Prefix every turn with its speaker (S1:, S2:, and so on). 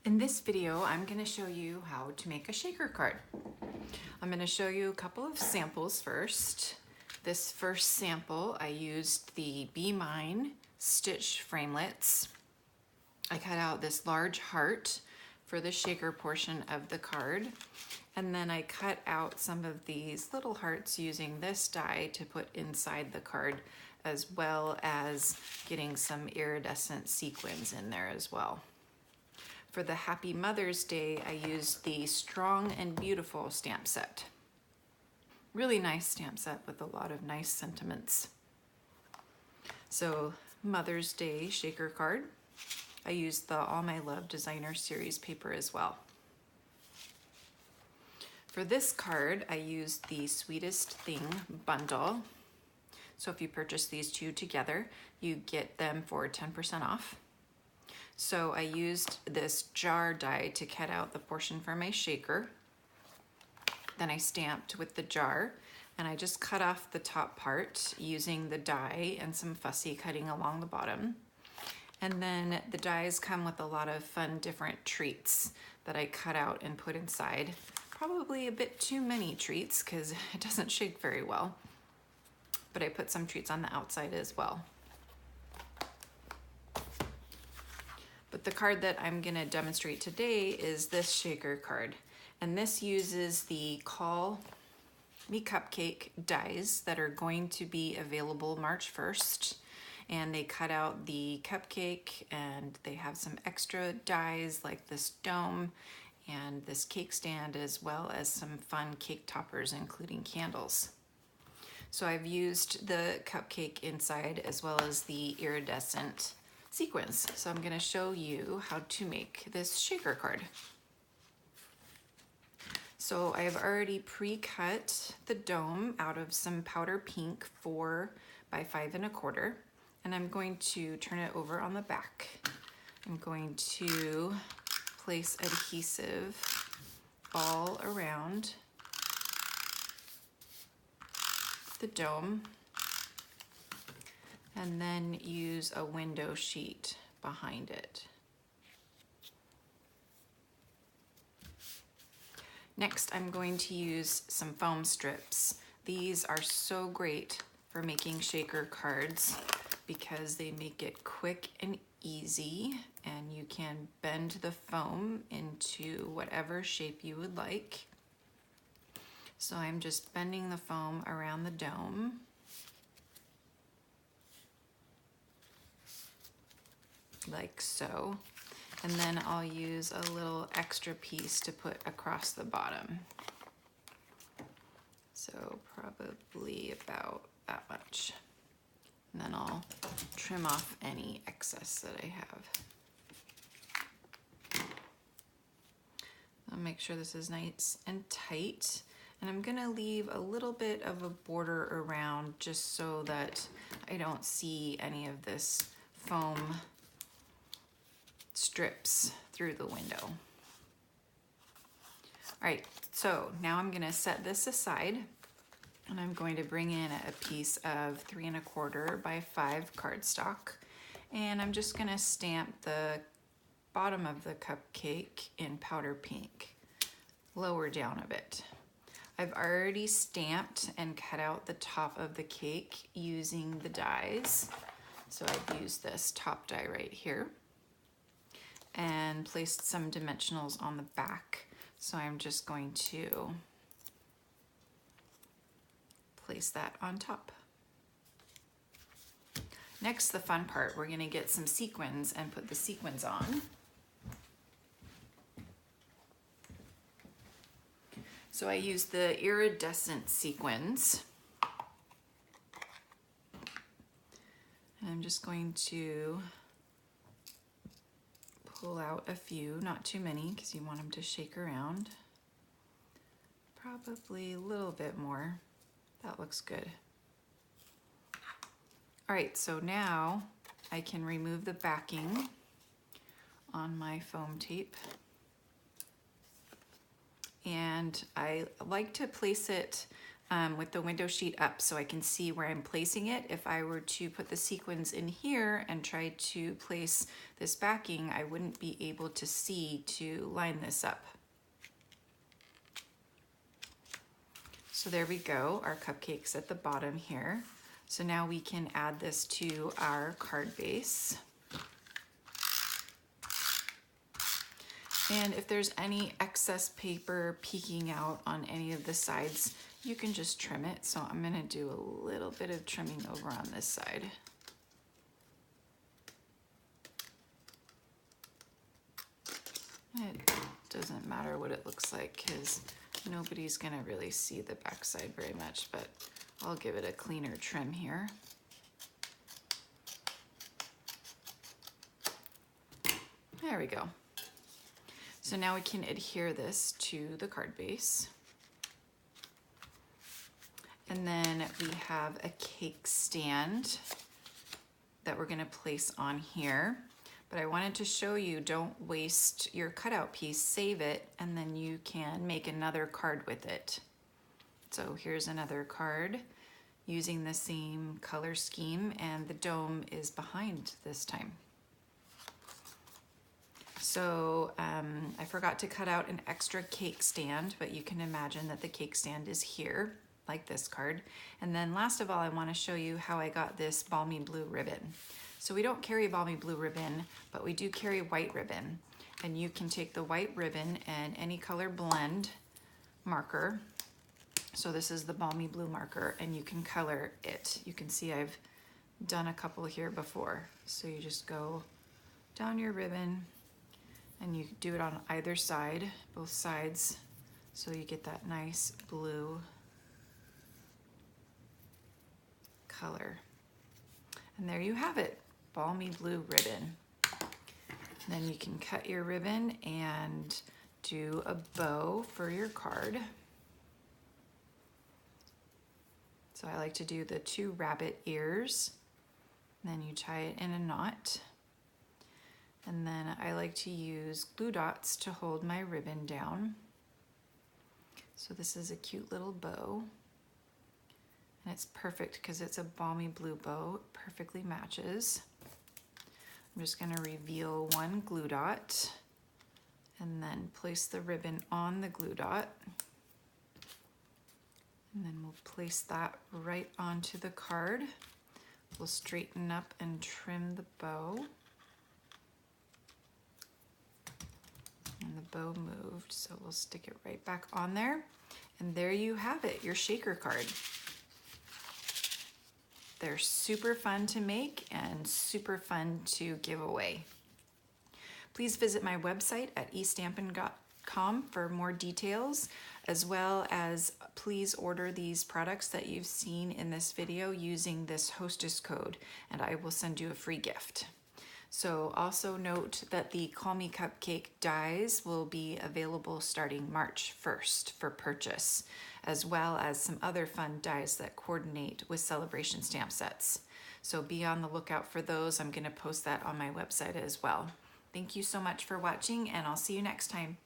S1: In this video, I'm going to show you how to make a shaker card. I'm going to show you a couple of samples first. This first sample, I used the Be Mine stitch framelits. I cut out this large heart for the shaker portion of the card. And then I cut out some of these little hearts using this die to put inside the card, as well as getting some iridescent sequins in there as well. For the Happy Mother's Day, I used the Strong and Beautiful stamp set. Really nice stamp set with a lot of nice sentiments. So Mother's Day shaker card. I used the All My Love Designer Series paper as well. For this card, I used the Sweetest Thing bundle. So if you purchase these two together, you get them for 10% off. So I used this jar die to cut out the portion for my shaker. Then I stamped with the jar, and I just cut off the top part using the die and some fussy cutting along the bottom. And then the dies come with a lot of fun different treats that I cut out and put inside. Probably a bit too many treats because it doesn't shake very well. But I put some treats on the outside as well. But the card that I'm going to demonstrate today is this shaker card. And this uses the Call Me Cupcake dies that are going to be available March 1st. And they cut out the cupcake, and they have some extra dies like this dome and this cake stand, as well as some fun cake toppers, including candles. So I've used the cupcake inside as well as the iridescent sequins. So I'm going to show you how to make this shaker card. So I've already pre-cut the dome out of some powder pink 4 by 5 1/4, and I'm going to turn it over on the back. I'm going to place adhesive all around the dome, and then use a window sheet behind it. Next, I'm going to use some foam strips. These are so great for making shaker cards because they make it quick and easy, and you can bend the foam into whatever shape you would like. So I'm just bending the foam around the dome. Like so, and then I'll use a little extra piece to put across the bottom. So probably about that much. And then I'll trim off any excess that I have. I'll make sure this is nice and tight. And I'm gonna leave a little bit of a border around just so that I don't see any of this foam strips through the window. All right, so now I'm gonna set this aside, and I'm going to bring in a piece of 3 1/4 by 5 cardstock, and I'm just gonna stamp the bottom of the cupcake in powder pink, lower down a bit. I've already stamped and cut out the top of the cake using the dies. So I've used this top die right here, and placed some dimensionals on the back. So I'm just going to place that on top. Next, the fun part, we're gonna get some sequins and put the sequins on. So I use the iridescent sequins. And I'm just going to pull out a few, not too many, because you want them to shake around. Probably a little bit more. That looks good. All right, so now I can remove the backing on my foam tape. And I like to place it with the window sheet up so I can see where I'm placing it. If I were to put the sequins in here and try to place this backing, I wouldn't be able to see to line this up. So there we go, our cupcakes at the bottom here. So now we can add this to our card base. And if there's any excess paper peeking out on any of the sides, you can just trim it. So I'm gonna do a little bit of trimming over on this side. It doesn't matter what it looks like because nobody's gonna really see the backside very much, but I'll give it a cleaner trim here. There we go. So now we can adhere this to the card base. And then we have a cake stand that we're gonna place on here. But I wanted to show you, don't waste your cutout piece, save it, and then you can make another card with it. So here's another card using the same color scheme, and the dome is behind this time. So I forgot to cut out an extra cake stand, but you can imagine that the cake stand is here, like this card. And then last of all, I want to show you how I got this balmy blue ribbon. So we don't carry balmy blue ribbon, but we do carry white ribbon. And you can take the white ribbon and any color blend marker. So this is the balmy blue marker, and you can color it. You can see I've done a couple here before. So you just go down your ribbon and you do it on either side, both sides, so you get that nice blue color. And there you have it, balmy blue ribbon. Then you can cut your ribbon and do a bow for your card. So I like to do the 2 rabbit ears, then you tie it in a knot. And then I like to use glue dots to hold my ribbon down. So this is a cute little bow. And it's perfect because it's a balmy blue bow. It perfectly matches. I'm just gonna reveal 1 glue dot and then place the ribbon on the glue dot. And then we'll place that right onto the card. We'll straighten up and trim the bow. And the bow moved, so we'll stick it right back on there. And there you have it, your shaker card. They're super fun to make and super fun to give away. Please visit my website at eStampin.com for more details, as well as please order these products that you've seen in this video using this hostess code, and I will send you a free gift. So also note that the Call Me Cupcake dies will be available starting March 1st for purchase, as well as some other fun dies that coordinate with celebration stamp sets. So be on the lookout for those. I'm going to post that on my website as well. Thank you so much for watching, and I'll see you next time.